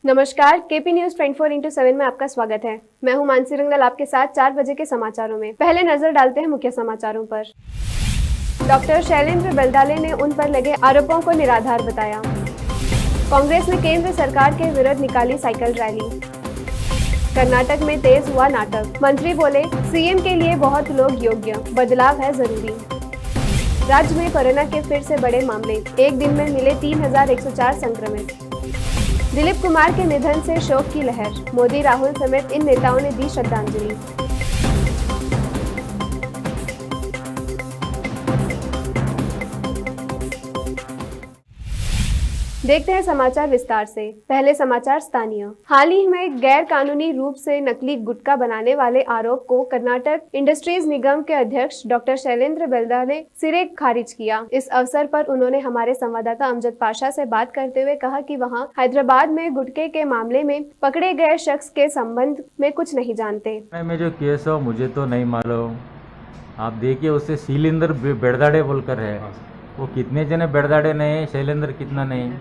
नमस्कार, KP news 24/7 में आपका स्वागत है। मैं हूं मानसी रंगल, आपके साथ 4 बजे के समाचारों में। पहले नजर डालते हैं मुख्य समाचारों पर। डॉक्टर शैलेंद्र बेलदाले ने उन पर लगे आरोपों को निराधार बताया। कांग्रेस ने केंद्र सरकार के विरुद्ध निकाली साइकिल रैली। कर्नाटक में तेज हुआ नाटक, मंत्री बोले सीएम के लिए बहुत लोग योग्य, बदलाव है जरूरी। राज्य में कोरोना के फिर से बड़े मामले, एक दिन में मिले 3104 संक्रमित। दिलीप कुमार के निधन से शोक की लहर, मोदी राहुल समेत इन नेताओं ने दी श्रद्धांजलि। देखते हैं समाचार विस्तार से। पहले समाचार स्थानीय। हाल ही में गैर कानूनी रूप से नकली गुटखा बनाने वाले आरोप को कर्नाटक इंडस्ट्रीज निगम के अध्यक्ष डॉक्टर शैलेंद्र बेलदाले ने सिरे खारिज किया। इस अवसर पर उन्होंने हमारे संवाददाता अमजद पाशा से बात करते हुए कहा कि वहां हैदराबाद में गुटखे के मामले में पकड़े गए शख्स के संबंध में कुछ नहीं जानते। में जो केस हो मुझे तो नहीं मालूम, आप देखिए उससे शैलेंद्र बेलदाले बोलकर है, वो कितने जने बेलदाले नहीं, शैलेंद्र कितना नहीं,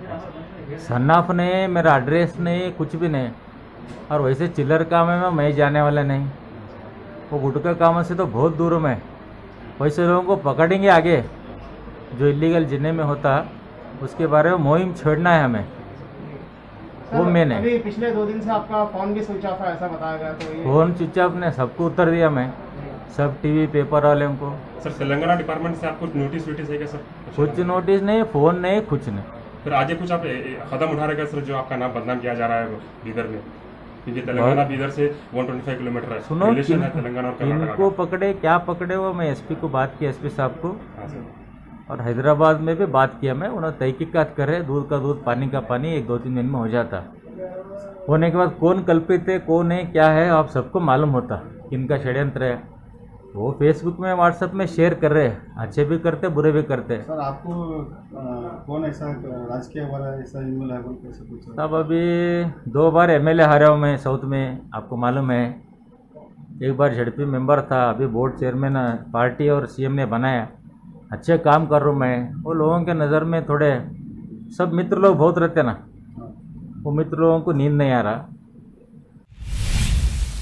सन्नाफ नहीं, मेरा एड्रेस नहीं, कुछ भी नहीं। और वैसे चिल्लर काम है मैं जाने वाला नहीं, वो गुटखा काम से तो बहुत दूर में। वैसे लोगों को पकड़ेंगे आगे, जो इलीगल जिन्ने में होता उसके बारे में मुहिम छोड़ना है हमें, वो मैंने। अभी पिछले 2 दिन से आपका फोन भी स्विच ऑफ है ऐसा बताया गया, तो ये फोन स्विच ऑफ ने सबको उत्तर दिया मैं, सब टीवी पेपर वाले को। सर तेलंगाना डिपार्टमेंट से आपको नोटिस है क्या सर? कुछ नोटिस नहीं, फोन नहीं, कुछ नहीं। फिर आगे कुछ आप कदम उठा रहे सर, जो आपका नाम बदनाम किया जा रहा है बीदर में, क्योंकि तेलंगाना बीदर से 125 किलोमीटर है, सुनो रिलेशन है तेलंगाना और कर्नाटक इनको पकड़े, क्या पकड़े वो मैं एसपी को बात की, एसपी साहब को, और हैदराबाद में भी बात किया मैं, उन्होंने तहकीकात करे, दूध का दूध पानी का पानी 1-2-3 दिन में हो जाता। होने के बाद कौन कल्पित है कौन है क्या है आप सबको मालूम होता, किनका षड्यंत्र है। वो फेसबुक में व्हाट्सएप में शेयर कर रहे हैं, अच्छे भी करते बुरे भी करते। सर आपको कौन ऐसा राजकीय वाला ऐसा इनमेल है बोल कैसे पूछा? तब अभी 2 बार एमएलए हारा हूँ मैं साउथ में, आपको मालूम है। एक बार झड़पी मेंबर था, अभी बोर्ड चेयरमैन पार्टी और सीएम ने बनाया, अच्छे काम कर रहा हूँ मैं। वो लोगों के नज़र में थोड़े सब मित्र लोग बहुत रहते ना, वो मित्र लोगों को नींद नहीं आ रहा।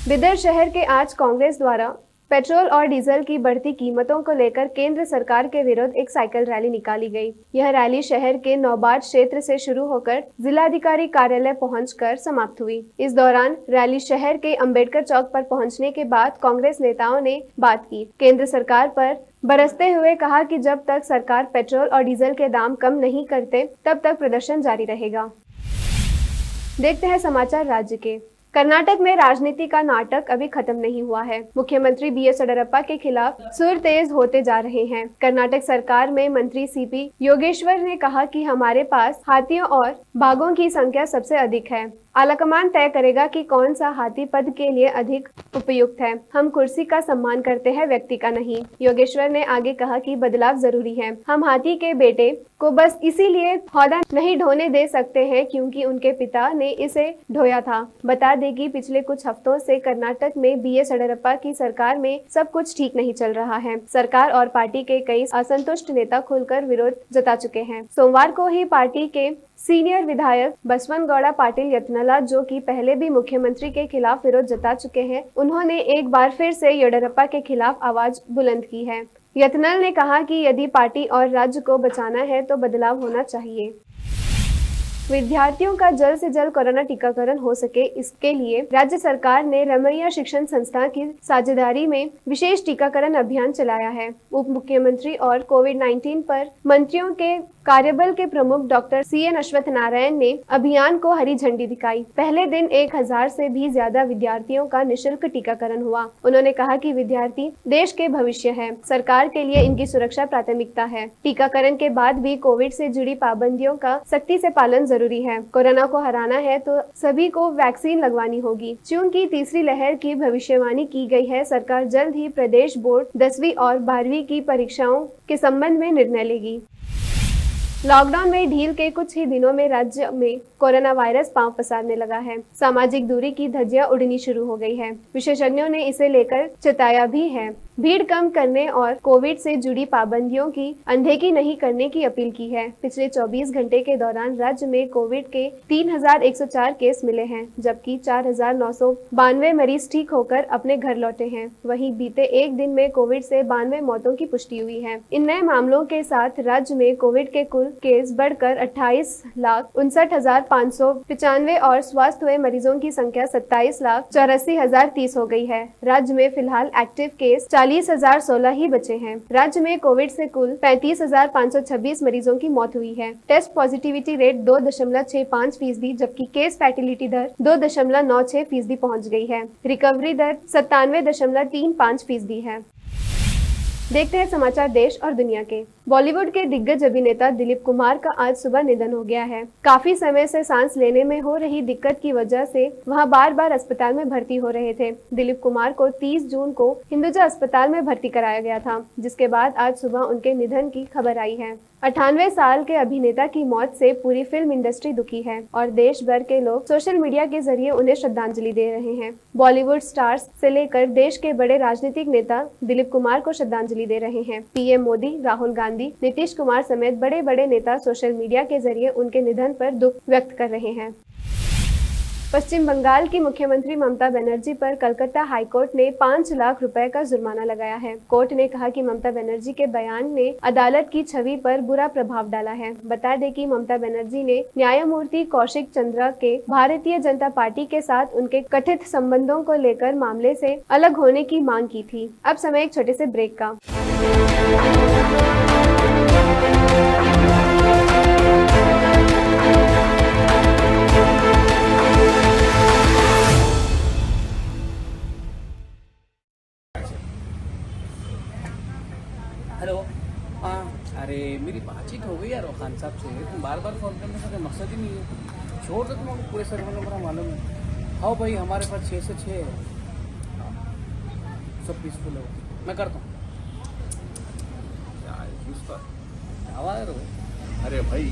बिदर शहर के आज कांग्रेस द्वारा पेट्रोल और डीजल की बढ़ती कीमतों को लेकर केंद्र सरकार के विरुद्ध एक साइकिल रैली निकाली गई। यह रैली शहर के नौबाद क्षेत्र से शुरू होकर जिलाधिकारी कार्यालय पहुंचकर समाप्त हुई। इस दौरान रैली शहर के अंबेडकर चौक पर पहुंचने के बाद कांग्रेस नेताओं ने बात की, केंद्र सरकार पर बरसते हुए कहा कि जब तक सरकार पेट्रोल और डीजल के दाम कम नहीं करते तब तक प्रदर्शन जारी रहेगा। देखते हैं समाचार राज्य के। कर्नाटक में राजनीति का नाटक अभी खत्म नहीं हुआ है। मुख्यमंत्री बीएस येडियुरप्पा के खिलाफ सुर तेज होते जा रहे हैं। कर्नाटक सरकार में मंत्री सीपी योगेश्वर ने कहा कि हमारे पास हाथियों और बाघों की संख्या सबसे अधिक है। आलाकमान तय करेगा कि कौन सा हाथी पद के लिए अधिक उपयुक्त है। हम कुर्सी का सम्मान करते हैं, व्यक्ति का नहीं। योगेश्वर ने आगे कहा कि बदलाव जरूरी है। हम हाथी के बेटे को बस इसीलिए हौदा नहीं ढोने दे सकते हैं क्योंकि उनके पिता ने इसे ढोया था। बता दें कि पिछले कुछ हफ्तों से कर्नाटक में बीएस येडियुरप्पा की सरकार में सब कुछ ठीक नहीं चल रहा है। सरकार और पार्टी के कई असंतुष्ट नेता खुलकर विरोध जता चुके हैं। सोमवार को ही पार्टी के सीनियर विधायक बसवनगौड़ा पाटिल यत्नाला, जो कि पहले भी मुख्यमंत्री के खिलाफ विरोध जता चुके हैं, उन्होंने एक बार फिर से येडियुरप्पा के खिलाफ आवाज बुलंद की है। यत्नाल ने कहा कि यदि पार्टी और राज्य को बचाना है तो बदलाव होना चाहिए। विद्यार्थियों का जल्द से जल्द कोरोना टीकाकरण हो सके, इसके लिए राज्य सरकार ने रमैया शिक्षण संस्था की साझेदारी में विशेष टीकाकरण अभियान चलाया है। उप मुख्यमंत्री और कोविड-19 पर मंत्रियों के कार्यबल के प्रमुख डॉक्टर सीएन अश्वत्थ नारायण ने अभियान को हरी झंडी दिखाई। पहले दिन 1000 से भी ज्यादा विद्यार्थियों का निशुल्क टीकाकरण हुआ। उन्होंने कहा कि विद्यार्थी देश के भविष्य है, सरकार के लिए इनकी सुरक्षा प्राथमिकता है। टीकाकरण के बाद भी कोविड से जुड़ी पाबंदियों का सख्ती से पालन जरूरी है। कोरोना को हराना है तो सभी को वैक्सीन लगवानी होगी। चूंकि तीसरी लहर की भविष्यवाणी की गई है, सरकार जल्द ही प्रदेश बोर्ड 10वीं और 12वीं की परीक्षाओं के संबंध में निर्णय लेगी। लॉकडाउन में ढील के कुछ ही दिनों में राज्य में कोरोना वायरस पांव पसारने लगा है। सामाजिक दूरी की धज्जियां उड़नी शुरू हो गई है। विशेषज्ञों ने इसे लेकर चेताया भी है। भीड़ कम करने और कोविड से जुड़ी पाबंदियों की अनदेखी नहीं करने की अपील की है। पिछले 24 घंटे के दौरान राज्य में कोविड के 3,104 केस मिले हैं, जबकि 4,992 मरीज ठीक होकर अपने घर लौटे हैं। वहीं बीते एक दिन में कोविड से 92 मौतों की पुष्टि हुई है। इन नए मामलों के साथ राज्य में कोविड के कुल केस बढ़कर 28,59,595 और स्वस्थ हुए मरीजों की संख्या 27,84,030 हो गई है। राज्य में फिलहाल एक्टिव केस 40,016 ही बचे हैं। राज्य में कोविड से कुल 35,526 मरीजों की मौत हुई है। टेस्ट पॉजिटिविटी रेट 2.65%, जबकि केस फैटिलिटी दर 2.96% पहुंच गई है। रिकवरी दर 97.35% है। देखते हैं समाचार देश और दुनिया के। बॉलीवुड के दिग्गज अभिनेता दिलीप कुमार का आज सुबह निधन हो गया है। काफी समय से सांस लेने में हो रही दिक्कत की वजह से वहां बार-बार अस्पताल में भर्ती हो रहे थे। दिलीप कुमार को 30 जून को हिंदुजा अस्पताल में भर्ती कराया गया था, जिसके बाद आज सुबह उनके निधन की खबर आई है। 98 साल के अभिनेता की मौत से पूरी फिल्म इंडस्ट्री दुखी है और देश भर के लोग सोशल मीडिया के जरिए उन्हें श्रद्धांजलि दे रहे हैं। बॉलीवुड स्टार्स से लेकर देश के बड़े राजनीतिक नेता दिलीप कुमार को श्रद्धांजलि दे रहे हैं। पीएम मोदी, राहुल गांधी, नीतीश कुमार समेत बड़े बड़े नेता सोशल मीडिया के जरिए उनके निधन पर दुख व्यक्त कर रहे हैं। पश्चिम बंगाल की मुख्यमंत्री ममता बनर्जी पर कलकत्ता हाईकोर्ट ने 5 लाख रुपए का जुर्माना लगाया है। कोर्ट ने कहा कि ममता बनर्जी के बयान ने अदालत की छवि पर बुरा प्रभाव डाला है। बता दें कि ममता बनर्जी ने न्यायमूर्ति कौशिक चंद्रा के भारतीय जनता पार्टी के साथ उनके कथित संबंधों को लेकर मामले से अलग होने की मांग की थी। अब समय एक छोटे से ब्रेक का। हेलो, हाँ, अरे मेरी बातचीत हो गई यार खान साहब से। तुम बार बार फ़ोन करने का मकसद ही नहीं है। छोड़ दो, तुमको पूरे सर्वर नंबर मालूम है। हाँ भाई, हमारे पास 6 से 6 है। सब पीसफुल है। मैं करता हूँ। अरे भाई,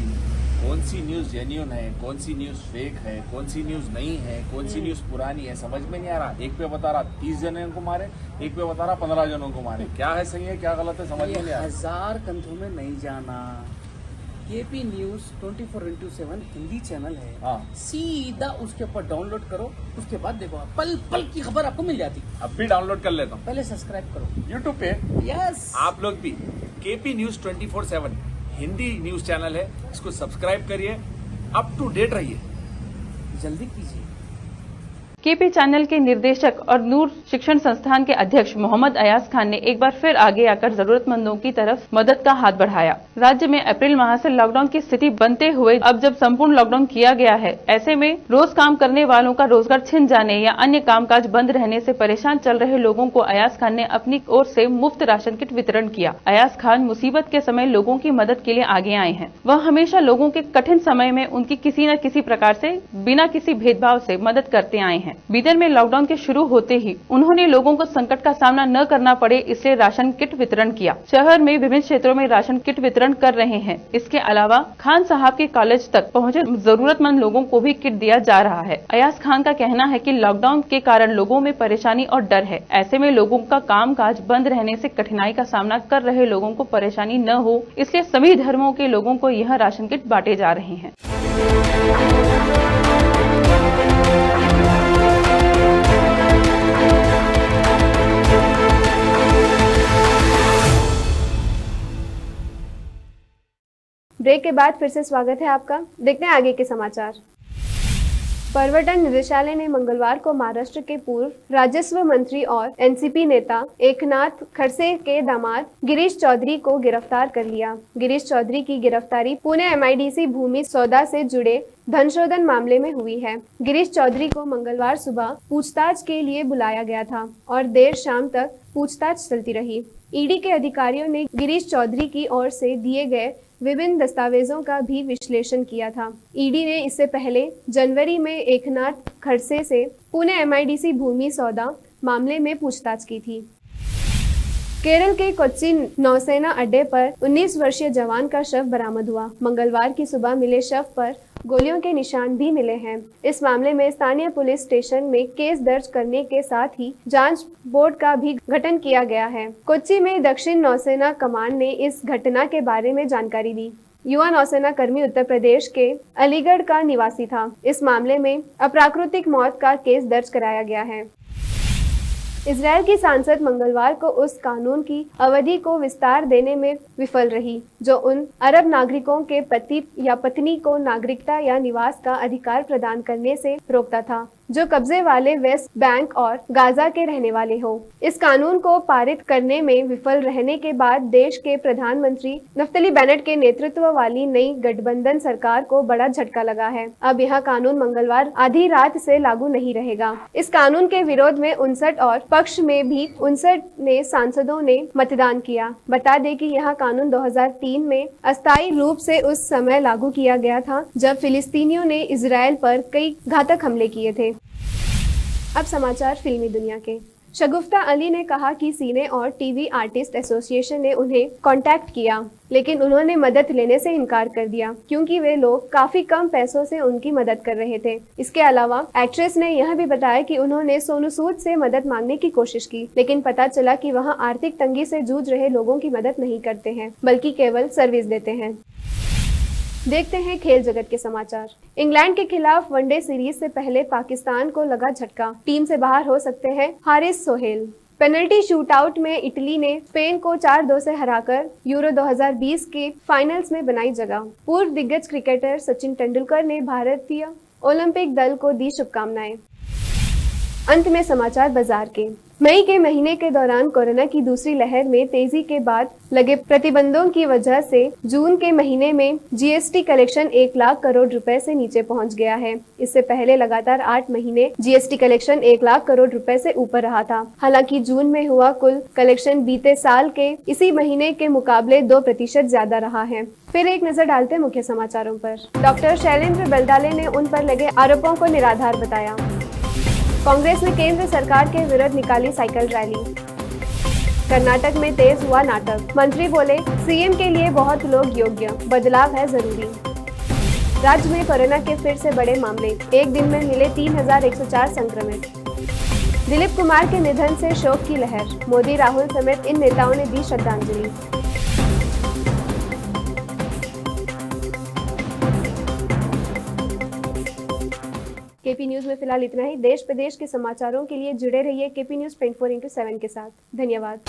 कौन सी न्यूज़ जेन्युइन है, कौन सी न्यूज़ फेक है, कौन सी न्यूज़ नहीं है, कौन सी न्यूज़ पुरानी है, समझ में नहीं आ रहा। एक पे बता रहा 30 जनों को मारे, एक पे बता रहा 15 जनों को मारे। क्या है सही है, क्या गलत है, समझ में नहीं आ रहा। 1000 कंधों में नहीं जाना। केपी न्यूज़ 24/7 हिंदी चैनल है। हाँ। सीधा उसके ऊपर डाउनलोड करो, उसके बाद देखो पल पल की खबर आपको मिल जाती। अब भी डाउनलोड कर लेता हूँ। पहले सब्सक्राइब करो यूट्यूब पे। यस, आप लोग भी KP news 24/7 Hindi news channel है, इसको सब्सक्राइब करिए, अप टू डेट रहिए। जल्दी कीजिए। केपी चैनल के निर्देशक और नूर शिक्षण संस्थान के अध्यक्ष मोहम्मद अयाज खान ने एक बार फिर आगे आकर जरूरतमंदों की तरफ मदद का हाथ बढ़ाया। राज्य में अप्रैल माह से लॉकडाउन की स्थिति बनते हुए अब जब संपूर्ण लॉकडाउन किया गया है, ऐसे में रोज काम करने वालों का रोजगार छिन जाने या अन्य कामकाज बंद रहने से परेशान चल रहे लोगों को अयाज खान ने अपनी ओर से मुफ्त राशन किट वितरण किया। अयाज खान मुसीबत के समय लोगों की मदद के लिए आगे आए हैं। वह हमेशा लोगों के कठिन समय में उनकी किसी न किसी प्रकार से बिना किसी भेदभाव से मदद करते आए हैं। बीदर में लॉकडाउन के शुरू होते ही उन्होंने लोगों को संकट का सामना न करना पड़े, इसलिए राशन किट वितरण किया। शहर में विभिन्न क्षेत्रों में राशन किट वितरण कर रहे हैं। इसके अलावा खान साहब के कॉलेज तक पहुंचे जरूरतमंद लोगों को भी किट दिया जा रहा है। अयाज खान का कहना है कि लॉकडाउन के कारण लोगों में परेशानी और डर है। ऐसे में लोगों का कामकाज बंद रहने से कठिनाई का सामना कर रहे लोगों को परेशानी न हो, इसलिए सभी धर्मों के लोगों को यह राशन किट बांटे जा रहे हैं। ब्रेक के बाद फिर से स्वागत है आपका। देखते हैं आगे के समाचार। पर्यटन निदेशालय ने मंगलवार को महाराष्ट्र के पूर्व राजस्व मंत्री और एनसीपी नेता एकनाथ खड़से के दामाद गिरीश चौधरी को गिरफ्तार कर लिया। गिरीश चौधरी की गिरफ्तारी पुणे एमआईडीसी भूमि सौदा से जुड़े धनशोधन मामले में हुई है। गिरीश चौधरी को मंगलवार सुबह पूछताछ के लिए बुलाया गया था और देर शाम तक पूछताछ चलती रही। ईडी के अधिकारियों ने गिरीश चौधरी की ओर से दिए गए विभिन्न दस्तावेजों का भी विश्लेषण किया था। ईडी ने इससे पहले जनवरी में एकनाथ खड़से से पुणे एमआईडीसी भूमि सौदा मामले में पूछताछ की थी। केरल के कोच्चि नौसेना अड्डे पर 19 वर्षीय जवान का शव बरामद हुआ। मंगलवार की सुबह मिले शव पर गोलियों के निशान भी मिले हैं। इस मामले में स्थानीय पुलिस स्टेशन में केस दर्ज करने के साथ ही जांच बोर्ड का भी गठन किया गया है। कोच्चि में दक्षिण नौसेना कमान ने इस घटना के बारे में जानकारी दी। युवा नौसेना कर्मी उत्तर प्रदेश के अलीगढ़ का निवासी था। इस मामले में अप्राकृतिक मौत का केस दर्ज कराया गया है। इजरायल की सांसद मंगलवार को उस कानून की अवधि को विस्तार देने में विफल रही जो उन अरब नागरिकों के पति या पत्नी को नागरिकता या निवास का अधिकार प्रदान करने से रोकता था जो कब्जे वाले वेस्ट बैंक और गाजा के रहने वाले हो। इस कानून को पारित करने में विफल रहने के बाद देश के प्रधानमंत्री नफ्तली बेनेट के नेतृत्व वाली नई गठबंधन सरकार को बड़ा झटका लगा है। अब यह कानून मंगलवार आधी रात से लागू नहीं रहेगा। इस कानून के विरोध में 59 और पक्ष में भी 59 सांसदों ने मतदान किया। बता दें कि यह कानून 2003 में अस्थायी रूप से उस समय लागू किया गया था जब फिलिस्तीनियों ने इजरायल पर कई घातक हमले किए थे। अब समाचार फिल्मी दुनिया के। शगुफ्ता अली ने कहा कि सिने और टीवी आर्टिस्ट एसोसिएशन ने उन्हें कांटेक्ट किया लेकिन उन्होंने मदद लेने से इनकार कर दिया क्योंकि वे लोग काफी कम पैसों से उनकी मदद कर रहे थे। इसके अलावा एक्ट्रेस ने यह भी बताया कि उन्होंने सोनू सूद से मदद मांगने की कोशिश की लेकिन पता चला कि वह आर्थिक तंगी से जूझ रहे लोगों की मदद नहीं करते हैं बल्कि केवल सर्विस देते हैं। देखते हैं खेल जगत के समाचार। इंग्लैंड के खिलाफ वनडे सीरीज से पहले पाकिस्तान को लगा झटका। टीम से बाहर हो सकते हैं हारिस सोहेल। पेनल्टी शूटआउट में इटली ने स्पेन को 4-2 से हराकर यूरो 2020 के फाइनल्स में बनाई जगह। पूर्व दिग्गज क्रिकेटर सचिन तेंदुलकर ने भारतीय ओलंपिक दल को दी शुभकामनाएं। अंत में समाचार बाजार के। मई के महीने के दौरान कोरोना की दूसरी लहर में तेजी के बाद लगे प्रतिबंधों की वजह से जून के महीने में जीएसटी कलेक्शन 1 लाख करोड़ रुपए से नीचे पहुंच गया है। इससे पहले लगातार 8 महीने जीएसटी कलेक्शन 1 लाख करोड़ रुपए से ऊपर रहा था। हालांकि जून में हुआ कुल कलेक्शन बीते साल के इसी महीने के मुकाबले 2% ज्यादा रहा है। फिर एक नजर डालते हैं मुख्य समाचारों पर। डॉक्टर शैलेंद्र बलदाले ने उन पर लगे आरोपों को निराधार बताया। कांग्रेस ने केंद्र सरकार के विरुद्ध निकाली साइकिल रैली। कर्नाटक में तेज हुआ नाटक। मंत्री बोले सीएम के लिए बहुत लोग योग्य, बदलाव है जरूरी। राज्य में कोरोना के फिर से बड़े मामले। एक दिन में मिले 3104 संक्रमित। दिलीप कुमार के निधन से शोक की लहर। मोदी, राहुल समेत इन नेताओं ने दी श्रद्धांजलि। केपी न्यूज में फिलहाल इतना ही। देश प्रदेश के समाचारों के लिए जुड़े रहिए केपी न्यूज 24/7 के साथ। धन्यवाद।